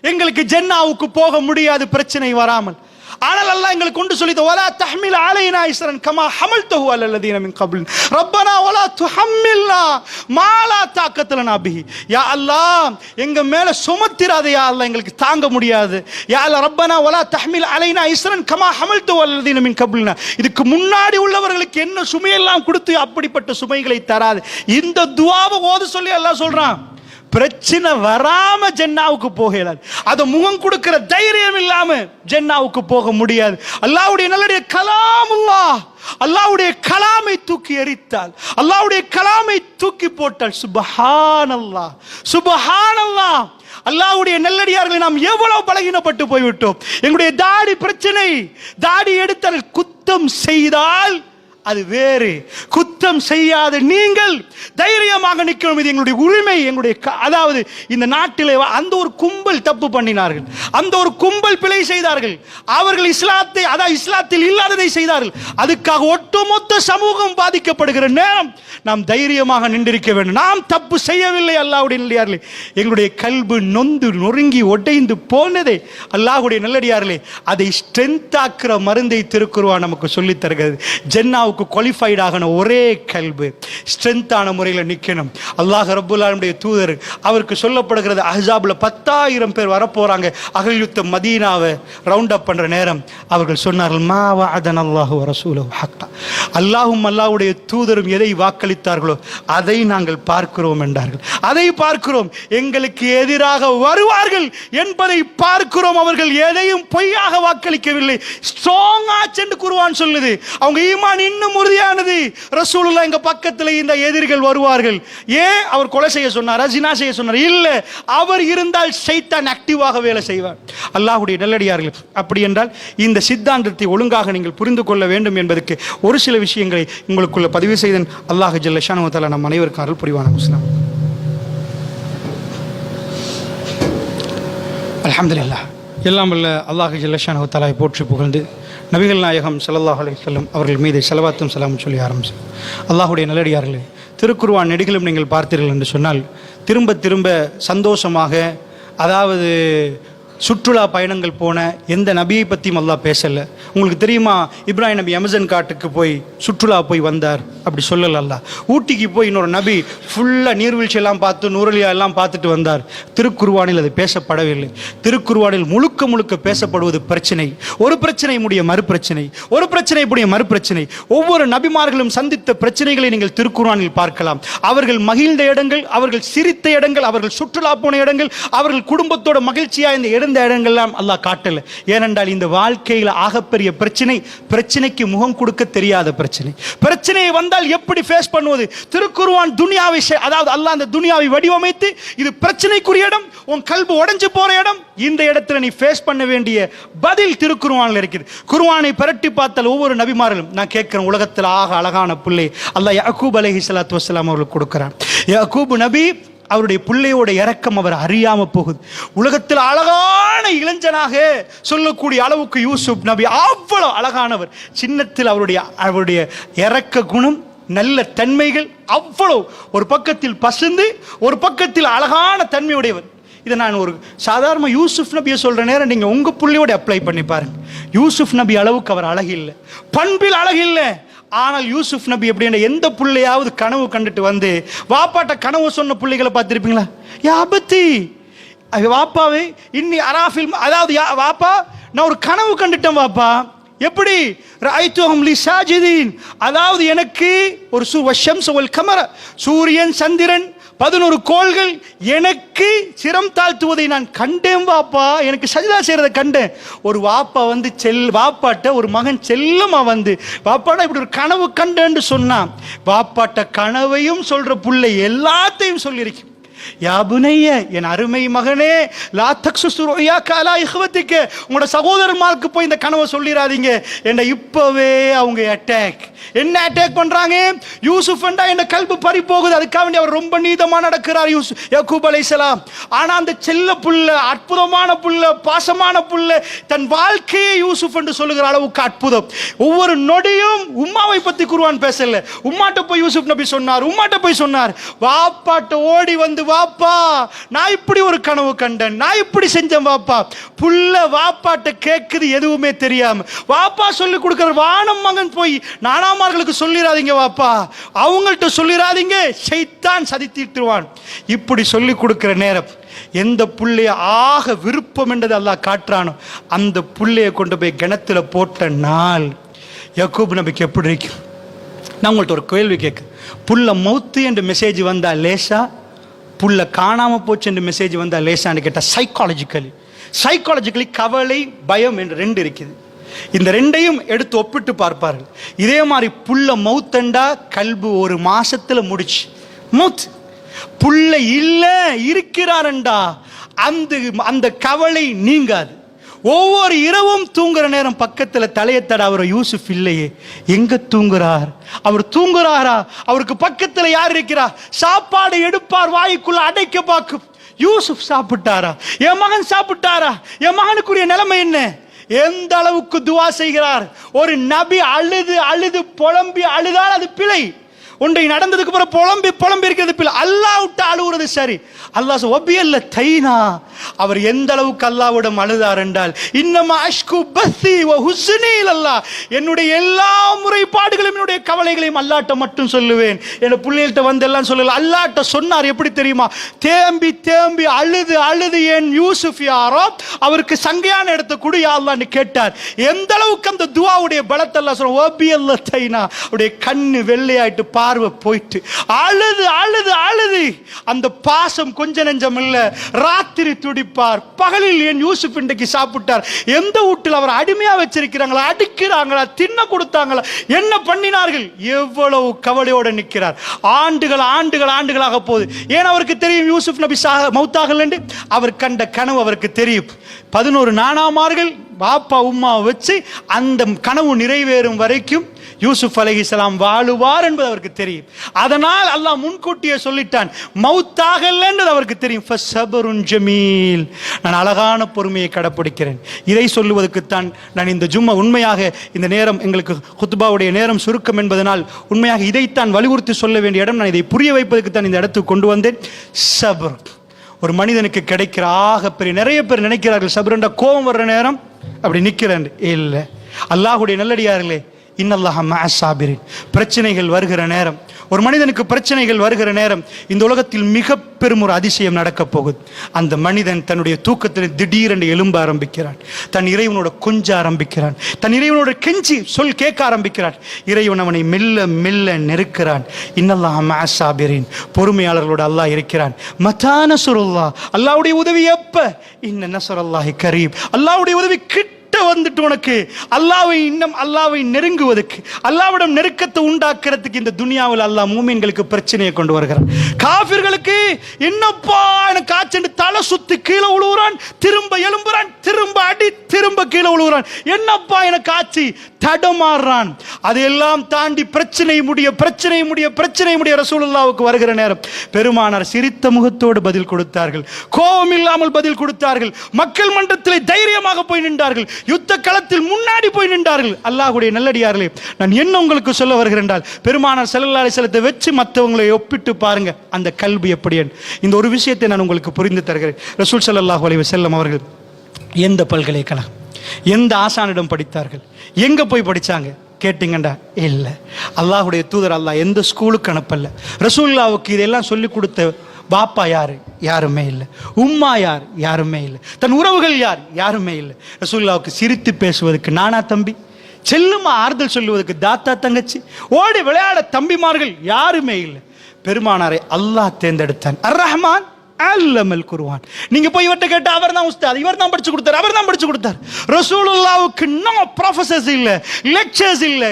எங்களுக்கு ஜன்னாவுக்கு போக முடியாது பிரச்சனை வராமல். ஆனால் அல்லாஹ் எங்களுக்கு கொண்டு சொல்லிது, வலா தஹ்மில் அலைனா இஸ்ரன் கமா ஹமல்தஹு அலல்லதீன மின் கப்லின் ரப்பனா வலா துஹம்மில்னா மா லா தாக்கத லனா பிஹி. யா அல்லாஹ், எங்க மேல சுமத்திராதே யா அல்லாஹ், எங்களுக்கு தாங்க முடியாது. யா அல்லாஹ் ரப்பனா வலா தஹ்மில் அலைனா இஸ்ரன் கமா ஹமல்தஹு அலல்லதீன மின் கப்லினா. இதுக்கு முன்னாடி உள்ளவர்களுக்கு என்ன சுமையெல்லாம் கொடுத்து அப்படிப்பட்ட சுமைகளை தராது. இந்த துஆவை ஓத சொல்லி அல்லாஹ் சொல்றான். பிரச்சனை வராம ஜன்னாவுக்கு போகலாது. அதை முகம் கொடுக்கிற தைரியம் இல்லாம ஜன்னாவுக்கு போக முடியாது. அல்லாஹ்வுடைய நல்லடைய கலாமுல்லாஹ், அல்லாஹ்வுடைய கலாமை தூக்கி எரித்தால், அல்லாஹ்வுடைய கலாமை தூக்கி போட்டால், சுப்ஹானல்லாஹ் சுப்ஹானல்லாஹ். அல்லாஹ்வுடைய நல்லடியார்களை நாம் எவ்வளவு பலகீனப்பட்டு போய்விட்டோம். எங்களுடைய தாடி பிரச்சனை, தாடி எடுத்தால் குத்தம் செய்தால் அது வேறு, குத்தம் செய்யாத நீங்கள் தைரியமாக நிற்கணும். இது எங்களுடைய உரிமை, எங்களுடைய அதாவது இந்த நாட்டிலே அந்த ஒரு கும்பல் தப்பு பண்ணினார்கள், அந்த ஒரு கும்பல் பிழை செய்தார்கள். அவர்கள் இஸ்லாத்தை, அதாவது இஸ்லாத்தில் இல்லாததை செய்தார்கள். அதுக்காக ஒட்டுமொத்த சமூகம் பாதிக்கப்படுகிற நேரம் நாம் தைரியமாக நின்றிருக்க வேண்டும். நாம் தப்பு செய்யவில்லை அல்லாஹ்வுடைய நல்லடியார்களே. எங்களுடைய கல்பு நொந்து நொறுங்கி உடைந்து போனதே அல்லாஹ்வுடைய நல்லடியார்களே. அதை ஸ்ட்ரென்த் ஆக்குற மருந்தை திருக்குர்ஆன் நமக்கு சொல்லித் தருகிறது. ஜன்னாவுக்கு குவாலிஃபைட் ஆகணும் ஒரே கல்பு, ஸ்ட்ரென்த்தான முறையில் நிற்கணும். அல்லாஹ் ரப்புல் ஆலமீனுடைய தூதர் அவருக்கு சொல்லப்படுகிறது, அஹ்ஸாப்ல 10,000 பேர் வரப்போறாங்க. அகல் யுத்தம் மதீனாவை ரவுண்ட் அப் பண்ற நேரம் அவர்கள் சொன்னார்கள், மா வஅதனல்லாஹு வ ரசூலுஹு ஹக்கா. அல்லாஹ்வும் அல்லாஹ்வுடைய தூதரும் எதை வாக்களித்தார்களோ அதை நாங்கள் பார்க்கிறோம் என்றார்கள். அதை பார்க்கிறோம், எங்களுக்கு எதிராக வருவார்கள் என்பதை பார்க்கிறோம். அவர்கள் எதையும் பொய்யாக வாக்களிக்கவில்லை. ஸ்ட்ராங் ஆச்சு என்று குர்ஆன் சொல்லுது. அவங்க ஈமான் இன்னும் உறுதியானது. ரசூலுல்லாஹ் எங்க பக்கத்தில் இந்த எதிரிகள் வருவார்கள். ஏன் அவர் கொலை செய்ய சொன்னாரா, ஜினா செய்ய சொன்னார்? இல்ல, அவர் இருந்தால் ஷைத்தான் ஆக்டிவாக வேலை செய்வார். அல்லாஹ்வுடைய நல்லடியார்கள், அப்படி என்றால் இந்த சித்தாந்தத்தை ஒழுங்காக நீங்கள் புரிந்து கொள்ள வேண்டும் என்பதற்கு ஒரு சில விஷயங்களை உங்களுக்குள்ள பதிவு செய்தேன். அல்லாஹ் ஜல்ல ஷானஹு வ தஆலா நம் அனைவருக்கும் அருள் புரிவானாக. முஸ்லிம் அல்ஹம்துலில்லாஹ். எல்லாம் வல்ல அல்லாஹ் ஜல்ல ஷானஹு வ தஆலாவை போற்றி புகழ்ந்து நபிகள் நாயகம் ஸல்லல்லாஹு அலைஹி வஸல்லம் அவர்கள் மீது ஸலவாத்தும் ஸலாமும் சொல்லி ஆரம்பிச்சு. அல்லாஹ்வுடைய நல்லடியார்களே, திருக்குர்ஆன் நெடுகிலும் நீங்கள் பார்த்தீர்கள் என்று சொன்னால் திரும்ப திரும்ப சந்தோஷமாக, அதாவது சுற்றுலா பயணங்கள் போன எந்த நபியை பற்றியும் அல்லாஹ் பேசலை. உங்களுக்கு தெரியுமா, இப்ராஹிம் நபி அமேசான் காட்டுக்கு போய் சுற்றுலா போய் வந்தார், அப்படி சொல்லலை அல்லாஹ். ஊட்டிக்கு போய் இன்னொரு நபி ஃபுல்லாக நீர்வீழ்ச்சியெல்லாம் பார்த்து நூறலியா எல்லாம் பார்த்துட்டு வந்தார். திருக்குர்ஆனில் அது பேசப்படவில்லை. திருக்குர்ஆனில் முழுக்க முழுக்க பேசப்படுவது பிரச்சனை, ஒரு பிரச்சனை முடிய மறுபிரச்சனை, ஒரு பிரச்சனை முடிய மறுபிரச்சனை. ஒவ்வொரு நபிமார்களும் சந்தித்த பிரச்சனைகளை நீங்கள் திருக்குர்ஆனில் பார்க்கலாம். அவர்கள் மகிழ்ந்த இடங்கள், அவர்கள் சிரித்த இடங்கள், அவர்கள் சுற்றுலா போன இடங்கள், அவர்கள் குடும்பத்தோட மகிழ்ச்சியாக இந்த இடங்கள்லாம் அல்லாஹ் காட்டல. ஏனென்றால் இந்த வாழ்க்கையில் ஆகப்பெரிய பிரச்சனை, பிரச்சனைக்கு முகம் கொடுக்க தெரியாத பிரச்சனை. பிரச்சனையை வந்தால் எப்படி ஃபேஸ் பண்ணுவது? திருக்குர்ஆன் துனியாவை, அதாவது அல்லாஹ் அந்த துனியாவை வடிவமைத்து இது பிரச்சனைக்குரிய இடம், உன் கல்பு உடைஞ்சு போற இடம், இந்த இடத்துல நீ ஃபேஸ் பண்ண வேண்டிய பதில் திருக்குர்ஆனில் இருக்குது. குர்ஆனை பரட்டி பார்த்தால் ஒவ்வொரு நபிமார்களும், நான் கேட்கிறேன், உலகத்தில் ஆக அழகான பிள்ளை அல்லாஹ் யாக்கூப் அலைஹிஸ்ஸலாத்து வஸ்ஸலாம் அவர்களுக்கு கொடுக்கிறான். யாக்கூப் நபி, அவருடைய பிள்ளையோட இரக்கம் அவர் அறியாம போகுது. உலகத்தில் அழகான இளைஞனாக சொல்லக்கூடிய அளவுக்கு யூசுப் நபி அவ்வளவு அழகானவர். சின்னத்தில் அவருடைய இரக்க குணம், நல்ல தன்மைகள் அவ்வளவு, ஒரு பக்கத்தில் பசுந்து ஒரு பக்கத்தில் அழகான தன்மையுடையவர். இதை நான் ஒரு சாதாரண யூசுப் நபியை சொல்ற நேரம் நீங்க உங்க பிள்ளையோட அப்ளை பண்ணி பாருங்க. யூசுப் நபி அளவுக்கு அவர் அழகு இல்லை, பண்பில் அழகு இல்லை. ஆனால் யூசுப் நபி எப்படின்னா, எந்த பிள்ளையாவது கனவு கண்டுட்டு வந்து வாப்பாட்ட கனவு சொன்ன பிள்ளைகளை பார்த்துருப்பீங்களா? யா அபத்தி, வாப்பாவே இன்னி அராஃபில், அதாவது வாப்பா நான் ஒரு கனவு கண்டுட்டேன் வாப்பா. எப்படி? ரஅய்துஹும் லி சாஜிதீன், அதாவது எனக்கு ஒரு வஷம்ஸ் வல் கமர, சூரியன் சந்திரன் 11 கோள்கள் எனக்கு சிரம் தாழ்த்துவதை நான் கண்டேன் வாப்பா, எனக்கு சஜ்தா செய்யறதை கண்டேன். ஒரு வாப்பா வந்து வாப்பாட்ட ஒரு மகன் செல்லமா வந்து, வாப்பாட்ட இப்படி ஒரு கனவு கண்டேன்னு சொன்னான். வாப்பாட்ட கனவையும் சொல்ற புள்ளை எல்லாத்தையும் சொல்லியிருக்கு. யா புனைய, என் அருமை மகனே, லா தக்ஸுஸ் ருயாக்க அலா இஹ்வதிக்க, உங்களோட சகோதரர்களுக்கு போய் இந்த கனவை சொல்லிடாதீங்க. என்ன இப்பவே அவங்க அட்டாக், என்ன அட்டாக் பண்றாங்க? யூசுப் என்றா என்ன கல்பு பறி போகுது. அதுக்காக வேண்டி அவர் ரொம்ப நீதமா நடக்கிறார் யாக்கூப் அலைஹிஸ்ஸலாம். ஆனா அந்த செல்ல புள்ள, அற்புதமான புள்ள, பாசமான புள்ள, தன் வாழ்க்கையை யூசுப் என்று சொல்லுகிற அளவுக்கு அற்புதம். ஒவ்வொரு நொடியும் உம்மாவை பத்தி குர்ஆன் பேசல. உம்மாட்ட போய் யூசுப் நபி சொன்னார், உம்மாட்ட போய் சொன்னார். வாப்பாட்ட ஓடி வந்து, வாப்பா நான் இப்படி ஒரு கனவு கண்டேன், நான் இப்படி செஞ்சேன் வாப்பா. புள்ள வாப்பாட்ட கேட்குது, எதுவுமே தெரியாம. வாப்பா சொல்லி கொடுக்கிற வானம் மகன் போய் நானாமார்களுக்கு சொல்லிடாதீங்க வாப்பா, அவங்கள்ட்ட சொல்லிடாதீங்க, ஷைத்தான் சதித்திட்டுவான். இப்படி சொல்லி கொடுக்கிற நேரம் எந்த புள்ளைய ஆக விருப்பம் என்றது அல்லாஹ் காட்டுறானோ அந்த புள்ளைய கொண்டு போய் கிணத்துல போட்ட நாள் யாக்கூப் நபிக்கு எப்படி இருக்கும்? நான் உங்கள்கிட்ட ஒரு கேள்வி கேட்க, புள்ள மௌத்து என்று மெசேஜ் வந்தா லேசா, புள்ள காணாம போச்சு என்று மெசேஜ் வந்தா லேசான்னு கேட்டால் சைக்காலஜிக்கலி கவலை, பயம் என்று ரெண்டு இருக்குது. இந்த ரெண்டையும் எடுத்து ஒப்பிட்டு பார்ப்பார்கள். இதே மாதிரி புள்ள மௌத்தண்டா கல்பு ஒரு மாசத்துல முடிச்சு மௌத். புள்ள இல்ல இருக்கிறாரண்டா அந்த கவலை நீங்காது. ஒவ்வொரு இரவும் தூங்குற நேரம் பக்கத்துல தலையத்தட, அவர் யூசுப் இல்லையே, எங்க தூங்குறார்? அவர் தூங்குறாரா? அவருக்கு பக்கத்துல யார் இருக்கிறா? சாப்பாடு எடுப்பார், வாய்க்குள்ள அடைக்க பார்க்கும். யூசுப் சாப்பிட்டாரா? என் மகன் சாப்பிட்டாரா? என் மகனுக்குரிய நிலைமை என்ன? எந்த அளவுக்கு துவா செய்கிறார்? ஒரு நபி அழுது அழுது புலம்பி அழுதால் அது பிழை. ஒன்றை நடந்ததுக்கு பிறகு புலம்பி இருக்கிறது பிள்ளை. அல்லாஹ் விட்டு அழுகுறது சரி. அல்லாஹ் ஒபியல்ல தைனா, அவர் எந்த அளவுக்கு அல்லாஹ்விடம் அழுதார் என்றால், இன்னமா அஷ்கு பஸ்ஸி வ ஹுஸ்னி இலல்லாஹ், என்னுடைய எல்லா முறைப்பாடுகளையும் என்னுடைய கவலைகளையும் அல்லாஹ்ட்ட மட்டும் சொல்லுவேன். என் பிள்ளைகள்கிட்ட வந்து எல்லாம் சொல்லல. அல்லாஹ்ட்ட சொன்னார். எப்படி தெரியுமா? தேம்பி தேம்பி அழுது அழுது, என் யூசுப் யாரோ அவருக்கு சங்கையான இடத்தை கொடு யா அல்லாஹ்னு கேட்டார். எந்த அளவுக்கு அந்த துஆவுடைய பலத்தை அல்லாஹ் சொல்ற, ஒபியல்ல தைனா, அவருடைய கண்ணு வெள்ளையாயிட்டு பார்வை போயிட்டு அழுது அழுது அழுது. அந்த பாசம் கொஞ்ச நெஞ்சம் இல்ல. ராத்திரி துடிப்பார், பகலில் என் யூசுப் இன்றைக்கு சாப்பிட்டார். எந்த வீட்டில் அவர் அடிமையா வச்சிருக்கிறாங்களா, அடிக்கிறாங்களா, தின்ன கொடுத்தாங்களா, என்ன பண்ணினார்கள்? எவ்வளவு கவலையோட நிற்கிறார். ஆண்டுகளாக போகுது. ஏன் அவருக்கு தெரியும் யூசுப் நபி மௌத்தாகல் என்று? அவர் கண்ட கனவு அவருக்கு தெரியும். 11 நானாமார்கள் பாப்பா உம்மா வச்சு அந்த கனவு நிறைவேறும் வரைக்கும் யூசுப் அலைஹிஸ்ஸலாம் வாழுவார் என்பது அவருக்கு தெரியும். அதனால் அல்லாஹ் முன்கூட்டியே சொல்லிட்டான். மௌத்தாகல் என்றது அவருக்கு தெரியும். ஃபஸபருன் ஜமீல், நான் அழகான பொறுமையை கடைப்பிடிக்கிறேன். இதை சொல்லுவதற்குத்தான் நான் இந்த ஜும்மா, உண்மையாக இந்த நேரம் எங்களுக்கு குத்பாவுடைய நேரம் சுருக்கம் என்பதனால் உண்மையாக இதைத்தான் வலியுறுத்தி சொல்ல வேண்டிய இடம். நான் இதை புரிய வைப்பதற்கு தான் இந்த இடத்துக்கு கொண்டு வந்தேன். சபர் ஒரு மனிதனுக்கு கிடைக்கிற ஆகப்பெரிய, நிறைய பேர் நினைக்கிறார்கள் சபருண்டா கோபம் வர்ற நேரம் அப்படி நிற்கிறேன். இல்லை, அல்லாஹுடைய நல்லடியார்களே, இன்னல்லாஹ மஅஸ் சாபிரின். பிரச்சனைகள் வருகிற நேரம், ஒரு மனிதனுக்கு பிரச்சனைகள் வருகிற நேரம் இந்த உலகத்தில் மிக பெரும் ஒரு அதிசயம் நடக்க போகுது. அந்த மனிதன் தன்னுடைய தூக்கத்தில் திடீரென்று எழும்ப ஆரம்பிக்கிறான். தன் இறைவனோட கொஞ்ச ஆரம்பிக்கிறான். தன் இறைவனோட கெஞ்சி சொல் கேட்க ஆரம்பிக்கிறான். இறைவன் அவனை மெல்ல மெல்ல நெருக்கிறான். இன்னல்லாஹ மஅஸ் சாபிரின், பொறுமையாளர்களோடு அல்லாஹ் இருக்கிறான். மதா நஸ்ருல்லாஹ், அல்லாஹ்வுடைய உதவி எப்ப? இன்ன நஸ்ருல்லாஹி கரீப், அல்லாஹ்வுடைய உதவி கிட்ட வந்துட்டு உனக்கு அல்லாஹ்வை நெருங்குவதற்கு, அல்லாஹ்விடம் நெருக்கத்தை உண்டாக்குறதுக்கு இந்த துனியாவில் அல்லாஹ் மூமின்களுக்கு பிரச்சனையை கொண்டு வருகிறான். காஃபிர்களுக்கு என்னப்பா எனக்கு காய்ச்சல் தலை சுத்தி கீழே விழுவுறான், திரும்ப எழும்புறான், திரும்ப அடி, திரும்ப கீழே விழுவுறான். என்னப்பா எனக்கு ஆச்சு, தடமாறுறான். அதையெல்லாம் தாண்டி பிரச்சனை முடிய ரசூலுல்லாஹ்வுக்கு வருகிற நேரம் பெருமானார் சிரித்த முகத்தோடு பதில் கொடுத்தார்கள். கோபம் இல்லாமல் பதில் கொடுத்தார்கள். மக்கள் மன்றத்தில் தைரியமாக போய் நின்றார்கள். யுத்த களத்தில் முன்னாடி போய் நின்றார்கள். அல்லாஹ்வுடைய நல்லடியார்களே, நான் என்ன உங்களுக்கு சொல்ல வருகிறேன் என்றால், பெருமானார் ஸல்லல்லாஹு அலைஹி வஸல்லத்தை வச்சு மற்றவங்களை ஒப்பிட்டு பாருங்க அந்த கல்வி எப்படி. இந்த ஒரு விஷயத்தை நான் உங்களுக்கு புரிந்து தருகிறேன். ரசூல் ஸல்லல்லாஹு அலைஹி வஸல்லம் அவர்கள் எந்த பல்கலைக்கழகம், எந்த ஆசானிடம் படித்தார்கள், எங்க போய் படிச்சாங்க கேட்டீங்கண்டா? இல்லை. அல்லாஹ்வுடைய தூதர் அல்லாஹ் எந்த ஸ்கூலுக்கு அனுப்பல. ரசூலுல்லாஹ்வுக்கு இதெல்லாம் சொல்லி கொடுத்த பாப்பா யாரு? யாருமே இல்லை. உம்மா யார்? யாருமே இல்லை. தன் உறவுகள் யார்? யாருமே இல்லை. ரசூலுல்லாஹ்வுக்கு சிரித்து பேசுவதற்கு நானா தம்பி, செல்லுமா ஆறுதல் சொல்லுவதற்கு தாத்தா தங்கச்சி, ஓடி விளையாட தம்பிமார்கள் யாருமே இல்லை. பெருமானாரை அல்லாஹ் தேர்ந்தெடுத்தான். அர் ரஹ்மான் அல்லமல் குர்ஆன். நீங்க போய் இவர்ட்ட கேட்டா அவர் தான் உஸ்தாத், இவர் தான் படிச்சு கொடுத்தார். ரசூலுல்லாஹ்வுக்கு நோ ப்ரொஃபசர்ஸ் இல்ல, லெக்சர்ஸ் இல்ல,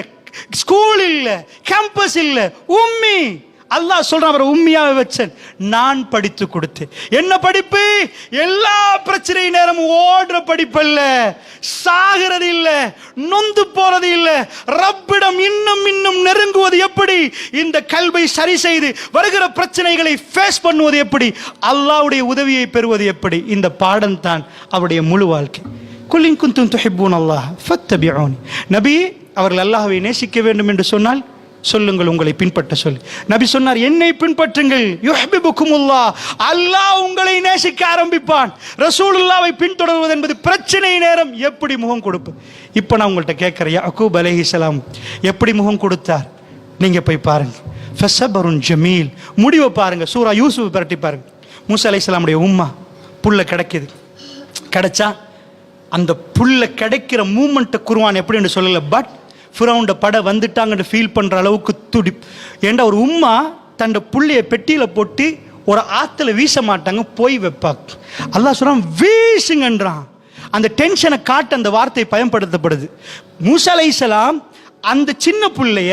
ஸ்கூல் இல்ல, கேம்பஸ் இல்ல, உம்மி அல்லாஹ் சொல்றான், அவரை உண்மையாக வச்சேன், நான் படித்து கொடுத்தேன். என்ன படிப்பு? எல்லா பிரச்சனை நேரம் ஓடுற படிப்பல்ல, சாகிறது இல்ல, நொந்து போறது இல்ல, ரப்பிடம் இன்னும் இன்னும் நெருங்குவது எப்படி, இந்த கல்வை சரி செய்து வருகிற பிரச்சனைகளை ஃபேஸ் பண்ணுவது எப்படி, அல்லாஹ்வுடைய உதவியை பெறுவது எப்படி, இந்த பாடம் தான் அவருடைய முழு வாழ்க்கை. குல் இன் குன்தும் துஹிப்பூனல்லாஹ் ஃபத்தபிஊனி. நபி அவர்கள் அல்லாஹ்வை நேசிக்க வேண்டும் என்று சொன்னால் சொல்லுங்கள், உங்களை பின்பற்ற சொல்லி. நபி சொன்னார், என்னை பின்பற்றுங்கள், யுஹ்பிபுக்குமுல்லாஹ், அல்லாஹ் உங்களை நேசிக்க ஆரம்பிப்பான். ரசூலுல்லாஹ்வை பின்தொடர்வது என்பது பிரச்சனை நேரம் எப்படி முகம் கொடுப்பு. இப்போ நான் உங்கள்கிட்ட கேட்குறேன், யாக்கூப் அலைஹிஸ்ஸலாம் எப்படி முகம் கொடுத்தார்? நீங்க போய் பாருங்க. ஃபஸபருன் ஜமீல், முடிவை பாருங்க. சூரா யூசுப் பரட்டி பாருங்க. மூசா அலைஹிஸ்ஸலாமுடைய உம்மா புல்ல கிடைக்குது, கிடைச்சா அந்த புல்ல கிடைக்கிற மூமெண்ட்டை குர்ஆன் எப்படி என்று சொல்லல, பட் ஃபிரௌன்ட படை வந்துட்டாங்கன்னு ஃபீல் பண்ற அளவுக்கு துடி. ஏண்டா ஒரு உம்மா தன் புள்ளைய பெட்டியில போட்டு ஒரு ஆத்துல வீச மாட்டாங்க, போய் வைப்பாங்க. அல்லாஹ் சொல்றான் வீசுங்கன்றான். அந்த டென்ஷனை காட்ட அந்த வார்த்தை பயன்படுத்தப்படுது. மூசா அலைஹிஸ்ஸலாம் அந்த சின்ன புள்ளைய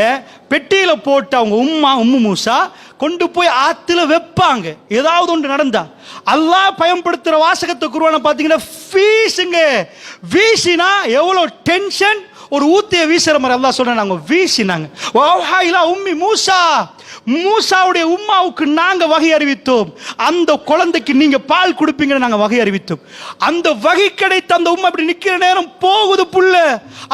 பெட்டியில போட்டு அவங்க உம்மு மூசா கொண்டு போய் ஆத்துல வைப்பாங்க. ஏதாவது ஒன்று நடந்தா அல்லாஹ் பயன்படுத்துற வாசகத்தை குர்ஆனை பார்த்தீங்கன்னா வீசுங்க. வீசினா எவ்வளவு டென்ஷன், ஒரு ஊத்திய வீசுற மாதிரி அல்லாஹ் சொல்றாங்க. நாங்க வீசினாங்க. வஹா இலா உம்மி மூசா, மூசாவுடைய உம்மாவுக்கு நாங்க வகை அறிவித்தோம், அந்த குழந்தைக்கு நீங்க பால் கொடுப்பீங்கன்னு நாங்க வகை அறிவித்தோம். அந்த வகை கிடைத்த அந்த உம்மா அப்படி நிக்கிற நேரம் போகுது புல்ல.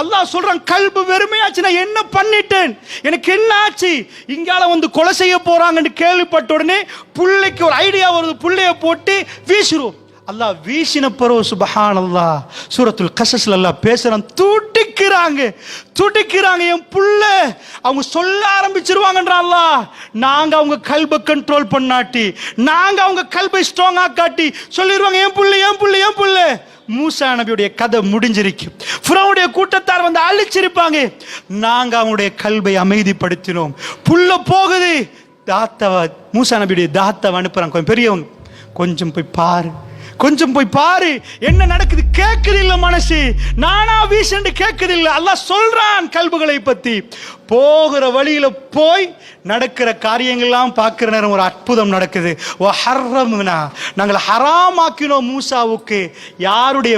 அல்லாஹ் சொல்றான், கல்பு வெறுமையாச்சு, நான் என்ன பண்ணிட்டேன், எனக்கு என்ன ஆச்சு, இங்கால வந்து கொலை செய்ய போறாங்கன்னு கேள்விப்பட்ட உடனே புள்ளைக்கு ஒரு ஐடியா வருது, புள்ளைய போட்டு வீசுறோம். அல்லாஹ் வீசின பரோ சுப்ஹானல்லாஹ், சூரத்துல் கஸஸ்ல அல்லாஹ் பேசுறான், துடிக்கிறாங்க. என் புள்ள அவங்க சொல்ல ஆரம்பிச்சிருவாங்கன்ற அல்லாஹ். நாங்க அவங்க கல்பை கண்ட்ரோல் பண்ணாட்டி, நாங்க அவங்க கல்பை ஸ்ட்ராங்கா காட்டி சொல்லிடுவாங்க, என் புள்ள. மூசா நபியுடைய கதை முடிஞ்சிருக்கு. ஃபிரௌனுடைய கூட்டத்தார் வந்து அழிச்சிருப்பாங்க. நாங்க அவங்களுடைய கல்பை அமைதிப்படுத்தினோம். புள்ள போகுது, தாத்தவா மூசா நபியுடைய தாத்தவா அனுப்புறாங்க, கொஞ்சம் பெரியவங்க, கொஞ்சம் போய் பாரு என்ன நடக்குது. கேட்குது இல்ல மனசு, நானா வீசண்டு கேட்குது இல்ல. அல்லாஹ் சொல்றான் கல்புகளை பத்தி. போகிற வழியில போய் நடக்கிற காரியங்கள்லாம் பார்க்கிற நேரம் ஒரு அற்புதம் நடக்குது. நாங்கள் ஹராமாக்கினோம் மூசாவுக்கு. யாருடைய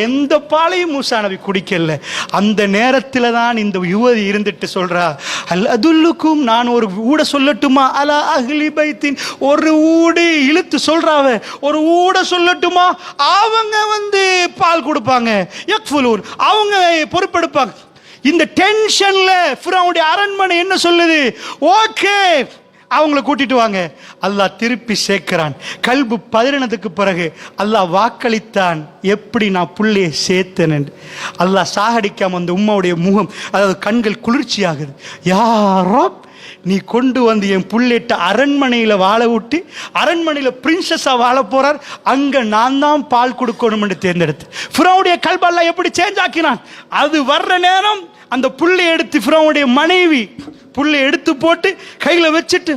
எந்த பாலையும் மூசா நபி குடிக்கல. அந்த நேரத்தில் தான் இந்த யுவதி இருந்துட்டு சொல்றா, அல் அதுல்லுக்கும், நான் ஒரு ஊட சொல்லட்டுமா, அலா அஹ்லி பைத்தின், ஒரு ஊடு இழுத்து சொல்றாவ, ஒரு ஊட சொல்லட்டுமா, அவங்க வந்து பால் கொடுப்பாங்க, யக்ஃபுலூன், அவங்க பொறுப்பெடுப்பாங்க. இந்த டென்ஷன்ல ஃபிரௌனுடைய அரண்மனை என்ன சொல்லுது, ஓகே அவங்கள கூட்டிட்டு வாங்க. அல்லாஹ் திருப்பி சேர்க்கிறான். கல்பு பதறினதுக்கு பிறகு அல்லாஹ் வாக்களித்தான், எப்படி நான் புள்ளையை சேர்த்தேன். அல்லாஹ் சாகடிக்காம அந்த உம்மாவுடைய முகம், அதாவது கண்கள் குளிர்ச்சி ஆகுது. யா ரப், நீ கொண்டு வந்து என் புள்ளைட்ட அரண்மனையில வாழ விட்டு, அரண்மனையில பிரின்சஸா வாழ போறார், அங்க நான் தான் பால் கொடுக்கணும் என்று தேர்ந்தெடுத்து. ஃபிரௌனுடைய கல்பு அல்லாஹ் எப்படி சேஞ்ச் ஆக்கினான். அது வர்ற நேரம் அந்த புள்ளை எடுத்து ஃபிரௌனுடைய மனைவி புள்ளை எடுத்து போட்டு கையில வச்சுட்டு,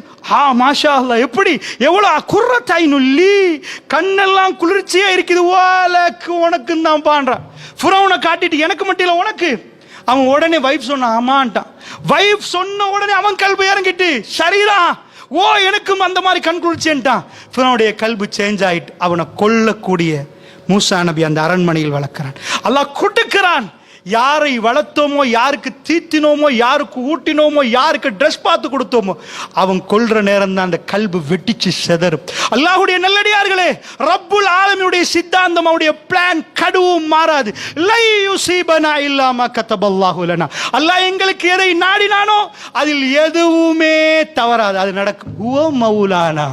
மாஷா அல்லாஹ், எப்படி எவ்வளவு குர்ரத்தைனுல்லி, கண்ணெல்லாம் குளிர்ச்சியா இருக்குது, வாலக்கு உனக்குன்னு தான் பான்றான். ஃபிரௌனை காட்டிட்டு எனக்கு மட்டும் இல்லை உனக்கு. அவன் உடனே வைஃப் சொன்னான், ஆமான்ட்டான். வைஃப் சொன்ன உடனே அவன் கல்பு இறங்கிட்டு, சரிதான், ஓ எனக்கும் அந்த மாதிரி கண் குளிர்ச்சின்ட்டான். ஃபிரௌனுடைய கல்பு சேஞ்ச் ஆயிட்டு அவனை கொல்லக்கூடிய மூசா நபி அந்த அரண்மனையில் வளர்க்கிறான். அல்லாஹ் கொடுக்கிறான். யாரை வளர்த்தோமோ, யாருக்கு தீத்தினோமோ, யாருக்கு ஊட்டினோமோ, யாருக்கு ட்ரெஸ் பார்த்து கொடுத்தோமோ, அவன் கொல்ற நேரம் தான் அந்த கல்பு வெட்டிச்சு செதறும். அல்லாஹ்வுடைய நல்லடியார்களே, ரப்புல் ஆலமீனுடைய சித்தாந்தம், அவருடைய பிளான் கடுவும் மாறாது. லை யுஸீபனா இல்லா மா கதபல்லாஹு லனா, அல்லாஹ் எங்களுக்கு எதை நாடினானோ அதில் எதுவுமே தவறாது, அது நடக்கும். ஹுவ மௌலானா,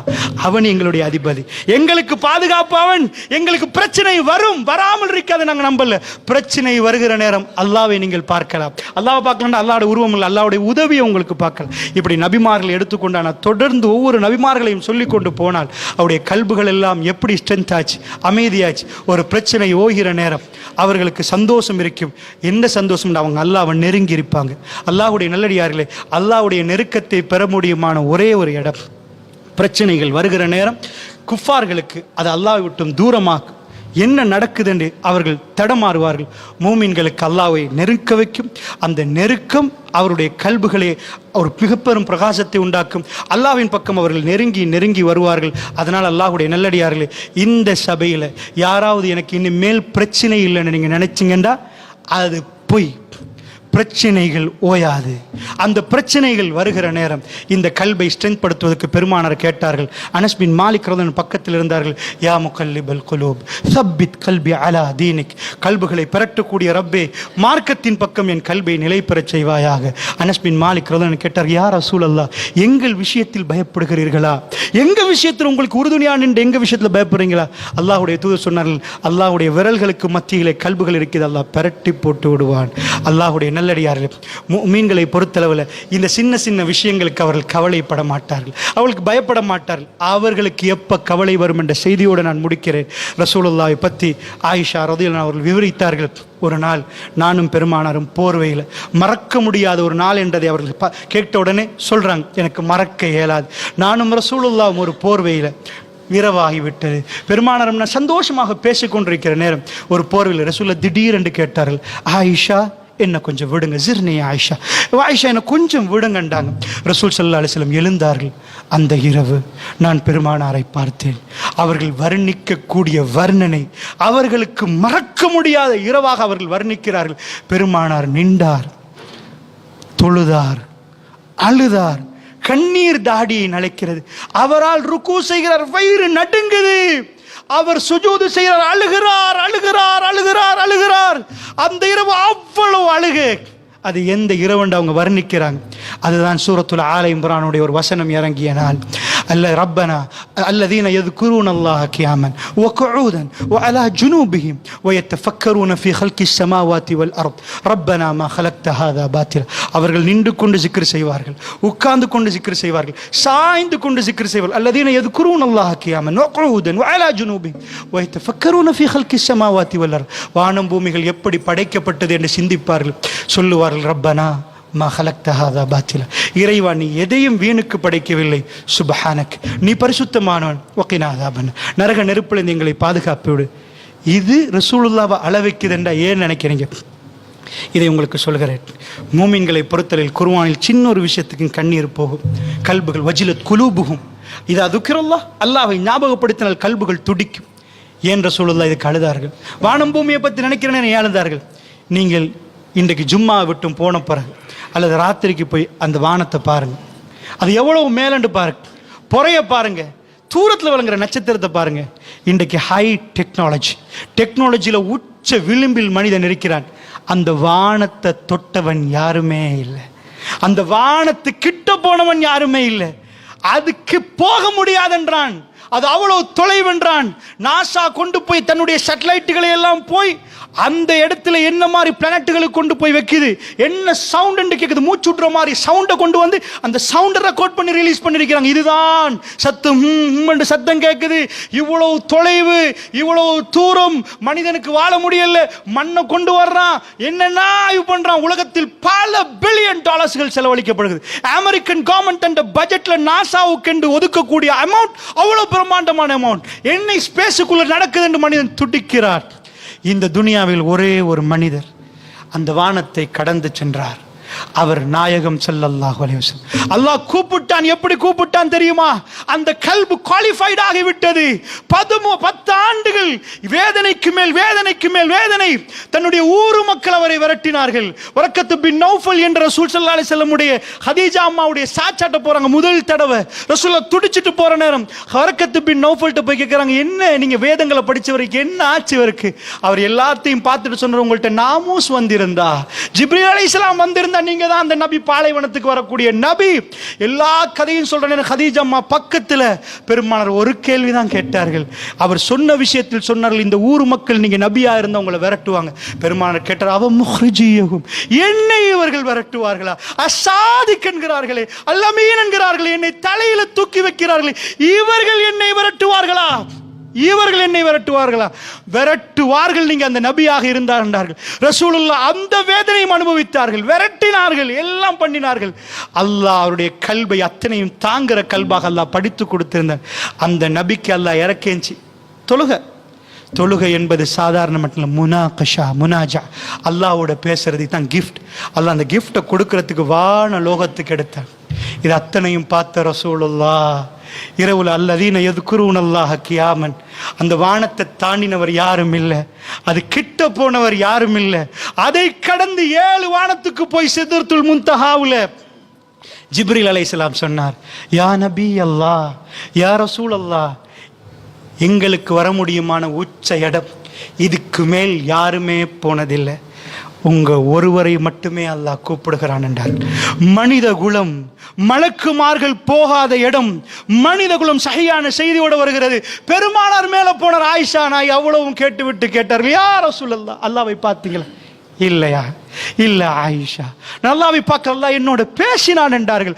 அவன் எங்களுடைய அதிபதி, எங்களுக்கு பாதுகாப்பு அவன். எங்களுக்கு பிரச்சனை வரும், வராமல் இருக்காது நாங்கள் நம்பல. பிரச்சனை வருகிற நேரம் அல்லாஹ்வை நீங்கள் பார்க்கலாம். அல்லாஹ்வை பார்க்கலன்னா அல்லாஹ்வுடைய உருவம் இல்லை, அல்லாஹ்வுடைய உதவியை உங்களுக்கு பார்க்கலாம். இப்படி நபிமார்கள் எடுத்துக்கொண்டான தொடர்ந்து ஒவ்வொரு நபிமார்களையும் சொல்லிக் கொண்டு போனால் அவருடைய கல்புகள் எல்லாம் எப்படி ஸ்ட்ரென்த் ஆச்சு, அமைதியாச்சு. ஒரு பிரச்சனை ஓகிற நேரம் அவர்களுக்கு சந்தோஷம் இருக்கும். என்ன சந்தோஷம், அவங்க அல்லாஹ்வை நெருங்கி இருப்பாங்க. அல்லாஹ்வுடைய நல்லடியார்களே, அல்லாஹ்வுடைய நெருக்கத்தை பெற முடியுமான ஒரே ஒரு இடம், பிரச்சனைகள் வருகிற நேரம் குஃபார்களுக்கு அது அல்லாஹ்வை விட்டும் தூரமாக்கும். என்ன நடக்குது என்று அவர்கள் தடமாறுவார்கள். மூமின்களுக்கு அல்லாஹ்வை நெருக்க வைக்கும். அந்த நெருக்கம் அவருடைய கல்புகளே ஒரு மிகப்பெரும் பிரகாசத்தை உண்டாக்கும். அல்லாஹ்வின் பக்கம் அவர்கள் நெருங்கி நெருங்கி வருவார்கள். அதனால் அல்லாஹ்வுடைய நல்லடியார்களே, இந்த சபையில் யாராவது எனக்கு இனிமேல் பிரச்சனை இல்லைன்னு நீங்கள் நினைச்சிங்கன்னா அது பொய். பிரச்சனைகள் ஓயாது. அந்த பிரச்சனைகள் வருகிற நேரம் இந்த கல்பை ஸ்ட்ரென்த் படுத்துவதற்கு பெருமானார் கேட்டார்கள். அனஸ் பின் மாலிக் ரலியல்லாஹு பக்கத்தில் இருந்தார்கள். யா முகல்லிபல் குலூப் சப்பித் கல்பி அலா தீனிக், கல்புகளை பிரட்டக்கூடிய ரப்பே, மார்க்கத்தின் பக்கம் என் கல்பை நிலை பெறச் செய்வாயாக. அனஸ் பின் மாலிக் ரலியல்லாஹு கேட்டார், யா ரசூலல்லாஹ், எங்கள் விஷயத்தில் பயப்படுகிறீர்களா? எங்க விஷயத்தில் உங்களுக்கு உறுதுணையா நின்று எங்க விஷயத்தில் பயப்படுறீங்களா? அல்லாஹ்வுடைய தூதர் சொன்னார்கள், அல்லாஹ்வுடைய விரல்களுக்கு மத்தியிலே கல்புகள் இருக்குது, அல்லாஹ் பிரட்டி போட்டு விடுவான். அல்லாஹ்வுடைய நல்லடியார்கள் முஃமின்களை பொறுத்தளவில் இந்த சின்ன சின்ன விஷயங்களுக்கு அவர்கள் கவலைப்பட மாட்டார்கள், அவர்களுக்கு பயப்பட மாட்டார்கள். அவர்களுக்கு எப்ப கவலை வரும் என்ற செய்தியோடு நான் முடிக்கிறேன். ரசூலுல்லாஹை பற்றி ஆயிஷா ரலியல்லாஹு அவர்கள் விவரித்தார்கள். ஒரு நாள் நானும் பெருமானாரும் போர்வையில், மறக்க முடியாத ஒரு நாள் என்றதை அவர்கள் கேட்ட உடனே சொல்றாங்க, எனக்கு மறக்க இயலாது. நானும் ரசூலுல்லாஹும் ஒரு போர்வையில், இரவாகிவிட்டது. பெருமானாரும் நான் சந்தோஷமாக பேசிக்கொண்டிருக்கிற நேரம் ஒரு போர்வையில் ரசூலுல்லாஹ் திடீரென்று கேட்டார்கள், ஆயிஷா என்ன கொஞ்சம் விடுங்க, ஜிர்னி ஆயிஷா, ஆயிஷா என்ன கொஞ்சம் விடுங்கண்டாங்க. ரசூல் ஸல்லல்லாஹு அலைஹி வஸல்லம் எழுந்தார்கள். அந்த இரவு நான் பெருமானாரை பார்த்தேன். அவர்கள் வர்ணிக்கக்கூடிய வர்ணனை அவர்களுக்கு மறக்க முடியாத இரவாக அவர்கள் வர்ணிக்கிறார்கள். பெருமானார் நின்றார், தொழுதார், அழுதார், கண்ணீர் தாடியை நனைக்கிறது. அவரால் ருக்கு செய்கிறார், வயிறு நடுங்குது. அவர் சுஜூது செய்கிறார், அழுகிறார் அழுகிறார் அழுகிறார் அழுகிறார். அந்த இரவு அவ்வளவு அழுகு. அது எந்த இரவுண்டு அவங்க வர்ணிக்கிறாங்க. அதுதான் சூரத்துல் ஆல இம்ரானுடைய ஒரு வசனம் இறங்கிய நாள். அல்ல ரப்பனா அல்லதீன யذ்குரூன அல்லாஹ கியாமன் வ குஊதன் வ அலா ஜுனூபிஹிம் வ யத்தஃபக்கரூன ஃபீ ஹல்கிஸ் ஸமாவாதி வல் அர்த் ரப்பனா மா ஹலக்த ஹாதா பாத்தில. அவர்கள் நின்று கொண்டு zikr செய்வார்கள், உட்கார்ந்து கொண்டு zikr செய்வார்கள், சாய்ந்து கொண்டு zikr செய்வார்கள். அல்லதீன யذ்குரூன அல்லாஹ கியாமன் வ குஊதன் வ அலா ஜுனூபிஹிம் வ யத்தஃபக்கரூன ஃபீ ஹல்கிஸ் ஸமாவாதி வல் அர்த். வானம் பூமிகள் எப்படி படைக்கப்பட்டது என்று சிந்திப்பார்கள். சொல்லுவார்கள், ரப்பனா மா ஹலக்த ஹாதா பாத்தில, இறைவா நீ எதையும் வீணுக்கு படைக்கவில்லை, சுப்ஹானக் நீ பரிசுத்தமானவன், வகினா அஸாபன் நரக நெருப்பில் எங்களை பாதுகாப்பு விடு. இது ரசூலுல்லாஹ்வை அளவைக்குதுண்டா ஏன் நினைக்கிறீங்க? இதை உங்களுக்கு சொல்கிறேன். மூமின்களை பொறுத்தலில் குர்ஆனில் சின்ன ஒரு விஷயத்துக்கு கண்ணீர் போகும். கல்புகள் வஜிலத் குலூபுஹும் இதா துக்கிரல்லாஹ், அல்லாஹ்வை ஞாபகப்படுத்தினால் கல்புகள் துடிக்கும். ஏன் ரசூலுல்லாஹ் இதுக்கு அழுதார்கள்? வானம் பூமியை பற்றி நினைக்கிறேன்னு ஏன் அழுதார்கள்? நீங்கள் இன்றைக்கு ஜும்மா விட்டும் போன பிறகு அல்லது ராத்திரிக்கு போய் அந்த வானத்தை பாருங்க, அது எவ்வளவு மேலண்டு பாருங்க, பொறைய பாருங்க, தூரத்தில் விளங்குற நட்சத்திரத்தை பாருங்க. இன்றைக்கு ஹை டெக்னாலஜியில் உச்ச விளிம்பில் மனிதன் இருக்கிறான். அந்த வானத்தை தொட்டவன் யாருமே இல்லை, அந்த வானத்து கிட்ட போனவன் யாருமே இல்லை. அதுக்கு போக முடியாதென்றான், அது அவ்வளவு தொலைவென்றான். நாசா கொண்டு போய் தன்னுடைய சேட்டலைட்டுகளை எல்லாம் போய் அந்த இடத்துல என்ன மாதிரி பிளானட்டுகளை கொண்டு போய் வைக்குது, என்ன சவுண்ட் கேட்குது, மூச்சு விட்ற மாதிரி சவுண்டை கொண்டு வந்து அந்த சவுண்டை ரெக்கார்ட் பண்ணி ரிலீஸ் பண்ணிருக்கிறாங்க. இதுதான் சத்தம், சத்தம் கேட்குது. இவ்வளவு தொலைவு, இவ்வளவு தூரம் மனிதனுக்கு வாழ முடியல. மண்ணை கொண்டு வர்றான், என்னென்ன ஆய்வு பண்றான். உலகத்தில் பல பில்லியன் டாலர்ஸ்கள் செலவழிக்கப்படுகிறது. அமெரிக்கன் கவர்மெண்ட் அந்த பட்ஜெட்ல நாசாவுக்கு என்று ஒதுக்கக்கூடிய அமௌண்ட் அவ்வளவு பிரம்மாண்டமான அமௌண்ட். என்ன ஸ்பேஸுக்குள்ள நடக்குது என்று மனிதன் துடிக்கிறார். இந்த துனியாவில் ஒரே ஒரு மனிதர் அந்த வானத்தை கடந்து சென்றார். அவர் நாயகம் ஸல்லல்லாஹு அலைஹி வஸல்லம். அல்லாஹ் கூப்பிட்டான். எப்படி கூப்பிட்டான் தெரியுமா? அந்த கல்பு குவாலிஃபைட் ஆகிவிட்டது. 10 ஆண்டுகள் வேதனைக்கு மேல் வேதனைக்கு மேல் வேதனை. தன்னுடைய ஊரு மக்கள் அவரை விரட்டினார்கள். வரக்கத்து பின் நௌஃபல் என்ற ரசூல் ஸல்லல்லாஹு அலைஹி வஸல்லம் உடைய ஹதீஜா அம்மாவுடைய சாச்சாட்ட போறாங்க. முதல் தடவை ரசூலுல்லாஹ் துடிச்சிட்டு போற நேரம் வரக்கத்து பின் நௌஃபல்ட்ட போய் கேட்கறாங்க, என்ன நீங்க வேதங்களை படிச்சவருக்கு என்ன ஆச்சு இவருக்கு? அவர் எல்லாத்தையும் பார்த்துட்டு சொன்னார், உங்கள்ட்ட நாமூஸ் வந்திருந்தா, ஜிப்ரீல் அலைஹிஸ்ஸலாம் வந்திருந்தா நீங்க தான் அந்த நபி, பாலைவனத்துக்கு வரக்கூடிய நபி. எல்லா கதையும் சொல்றேன். ஹதீஜா அம்மா பக்கத்துல. பெருமானார் ஒரு கேள்விதான் கேட்டார்கள். அவர் சொன்ன விஷயத்தில் சொன்னார்கள், இந்த ஊர் மக்கள் நீங்க நபியா இருந்தா உங்களை விரட்டுவாங்க. பெருமானார் கேட்டார், அவ முஹ்ரிஜியஹும், என்னை இவர்கள் விரட்டுவார்களா? அசாதிக் என்கிறார்களே, அல்லமீன் என்கிறார்களே, என்னை தலையில தூக்கி வைக்கிறார்களே, இவர்கள் என்னை விரட்டுவார்களா? இவர்கள் என்னை விரட்டுவார்களா? விரட்டுவார்கள். நீங்க அந்த நபியாக இருந்தார் என்றார்கள். ரசூலுல்லாஹ் அந்த வேதனையும் அனுபவித்தார்கள், விரட்டினார்கள், எல்லாம் பண்ணினார்கள். அல்லாஹ் அவருடைய கல்பை அத்தனையும் தாங்குற கல்பாக அல்லாஹ் படித்து கொடுத்திருந்தார். அந்த நபிக்கு அல்லாஹ் இறக்கேஞ்சி தொழுக தொழுகை என்பது சாதாரண மட்டும் முனாகஷா முனாஜா, அல்லாஹ்வோட பேசுறது தான் கிஃப்ட். அல்லாஹ் அந்த கிஃப்டை கொடுக்கறதுக்கு வான லோகத்துக்கு எடுத்தான். இது அத்தனையும் பார்த்த ரசூலுல்லாஹ் இரவுல அல்லதீன யذ்குரூனல்லாஹ கியாமன், அந்த வானத்தை தாண்டினவர் யாரும் இல்லை, அது கிட்ட போனவர் யாரும் இல்லை. அதை கடந்து 7 வானத்துக்கு போய் சித்ரத்துல் முன்தஹாவுல ஜிப்ரீல் அலைஹிஸ்ஸலாம் சொன்னார், யா நபி அல்லாஹ், யா ரசூல் அல்லாஹ், எங்களுக்கு வர முடியுமான உச்ச இடம் இதுக்கு மேல் யாருமே போனதில்லை, உங்க ஒருவரை மட்டுமே அல்லாஹ் கூப்பிடுகிறான் என்றார். மனித குலம் மலக்குமார்கள் போகாத இடம், மனித குலம் சஹீஹான செய்தியோடு வருகிறது. பெருமானார் மேல போனார் ஆயிஷா நாய், அவ்வளவும் கேட்டுவிட்டு கேட்டார்கள், யா ரசூலல்லாஹ், அல்லாஹ்வை பார்த்தீங்களா? இல்லையா? இல்ல ஆயிஷா, நல்லாவை பார்க்க அல்லாஹ் என்னோட பேசினான் என்றார்கள்.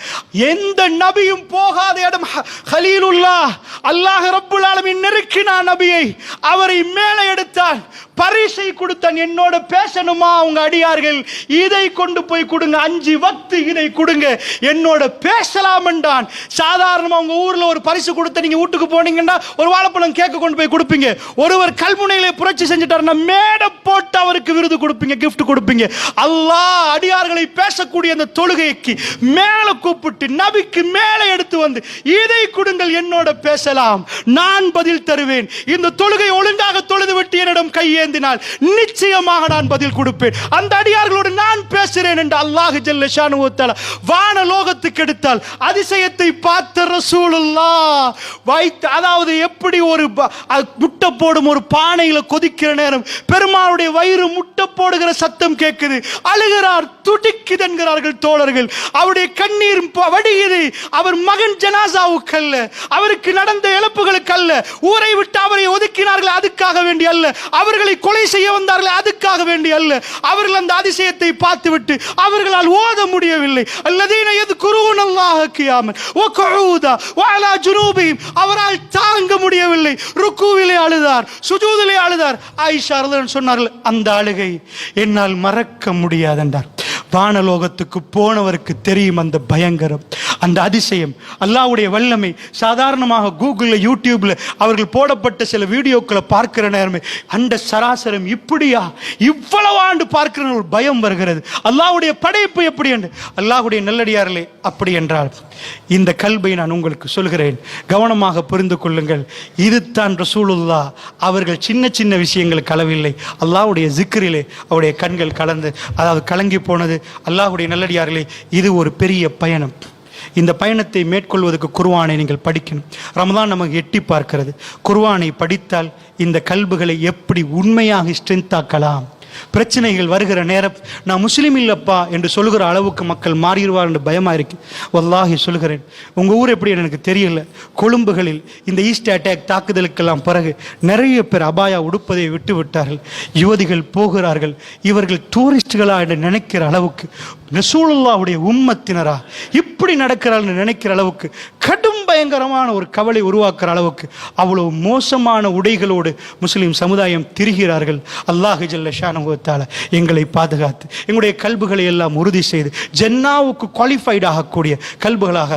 எந்த நபியும் போகாத இடம் கலீலுல்லாஹ், அல்லாஹ் ரப்புல் ஆலமீன் நெருக்கினான் நபியை, அவரை மேலே எடுத்தான், பரிசை கொடுத்தான். என்னோட பேசணுமா உங்க அடியார்கள், இதை கொண்டு போய் கொடுங்க, 5 வக்து இதை கொடுங்க, என்னோட பேசலாம் என்றான். சாதாரணமா உங்க ஊர்ல ஒரு பரிசு கொடுத்து நீங்க வீட்டுக்கு போனீங்கன்னா ஒரு வாழைப்பழம் கேக்க கொண்டு போய் கொடுப்பீங்க. ஒருவர் கல்முனையிலே புரட்சி செஞ்சுட்டாருன்னா மேடை போட்டு அவருக்கு விருது கொடுப்பீங்க, கிஃப்ட் கொடுப்பீங்க. அல்லாஹ் அடியார்களை பேசக்கூடிய அந்த தொழுகைக்கு மேல கூப்பிட்டு நபிக்கு மேலே எடுத்து வந்து இதை கொடுங்கள், என்னோட பேசலாம், நான் பதில் தருவேன். இந்த தொழுகை ஒழுங்காக தொழுது விட்டு என்னிடம் கையேந்தினால் நிச்சயமாக நான் பதில் கொடுப்பேன், அந்த அடியார்களோடு நான் பேசுறேன் என்று அல்லாஹ் ஜல்ல ஷானுஹு வ தஆலா வான லோகத்துக்கு எடுத்தால் அதிசயத்தை பார்த்த ரசூலுல்லாஹ் வைத்து, அதாவது எப்படி ஒரு முட்டை போடும் ஒரு பானையில கொதிக்கிற நேரம் பெருமாளுடைய வயிறு முட்டை போடுகிற சத்தம் கேட்குது, அழுகிறார், துடிக்குது என்கிறார்கள் தோழர்கள். அவருடைய கண்ணீர் வடிகிறது. அவர் மகன் ஜனாசாவுக்கு அல்ல, அவருக்கு நடந்த இழப்புகளுக்கு அல்ல, ஊரை விட்டு அவரை ஒதுக்கினார்கள் அதுக்காக வேண்டி அல்ல, அவர்களை கொலை செய்ய வந்தார்கள் அதுக்காக வேண்டி அல்ல, அவர்கள் அந்த அதிசயத்தை பார்த்துவிட்டு அவர்களால் ஓத முடியவில்லை. அல்லதீன யذ்குரூனல்லாஹ கியாமன் வ குஊதா வ அலா ஜுனூபிஹிம், அவரால் தாங்க முடியவில்லை, ருக்கூவிலே அழுதார், சுஜூதிலே அழுதார். ஆயிஷா ரலியல்லாஹு சொன்னார்கள், அந்த அழுகை என்னால் மறக்க முடியாது என்றார். வானலோகத்துக்கு போனவருக்கு தெரியும் அந்த பயங்கரம், அந்த அதிசயம், அல்லாஹ்வுடைய வல்லமை. சாதாரணமாக கூகுளில் யூடியூப்ல அவர்கள் போடப்பட்ட சில வீடியோக்களை பார்க்கிற நேரமே அந்த சராசரம் இப்படியா, இவ்வளவு ஆண்டு பார்க்கிற ஒரு பயம் வருகிறது. அல்லாஹ்வுடைய படைப்பு எப்படி என்று. அல்லாஹ்வுடைய நல்லடியார்களே, அப்படி என்றால் இந்த கல்பை நான் உங்களுக்கு சொல்கிறேன், கவனமாக புரிந்து கொள்ளுங்கள். இதுதான் ரசூலுல்லாஹ் அவர்கள் சின்ன சின்ன விஷயங்கள் களவில்லை, அல்லாஹ்வுடைய ஜிக்ரிலே அவருடைய கண்கள் கலந்து, அதாவது கலங்கி போனது. அல்லாஹ்வுடைய நல்லடியார்களே, இது ஒரு பெரிய பயணம். இந்த பயணத்தை மேற்கொள்வதற்கு குர்ஆனை நீங்கள் படிக்கணும். ரமதான் நமக்கு எட்டி பார்க்கிறது. குர்ஆனை படித்தால் இந்த கல்புகளை எப்படி உண்மையாக ஸ்ட்ரென்த்தாக்கலாம். பிரச்சனைகள் வருகிற நேரம் நான் முஸ்லீம் இல்லப்பா என்று சொல்கிற அளவுக்கு மக்கள் மாறிடுவார் என்று பயமா இருக்கு. வல்லாஹி சொல்கிறேன், உங்க ஊர் எப்படி எனக்கு தெரியல, கொழும்புகளில் இந்த ஈஸ்ட் அட்டாக் தாக்குதலுக்கெல்லாம் பிறகு நிறைய பேர் அபாயா உடுப்பதை விட்டு விட்டார்கள். யுவதிகள் போகிறார்கள், இவர்கள் டூரிஸ்டுகளா என்று நினைக்கிற அளவுக்கு, ரசூலுல்லாஹ்வுடைய உம்மத்தினரா இப்படி நடக்கிறார்கள் நினைக்கிற அளவுக்கு, கடும் பயங்கரமான ஒரு கவலை உருவாக்குற அளவுக்கு அவ்வளவு மோசமான உடைகளோடு முஸ்லிம் சமுதாயம் திரிகிறார்கள். அல்லாஹ் ஜல்ல ஷானுஹு வ தஆலா எங்களை பாதுகாத்து எங்களுடைய கல்புகளை எல்லாம் உறுதி செய்து ஜன்னாவுக்கு குவாலிஃபைட் ஆகக்கூடிய கல்புகளாக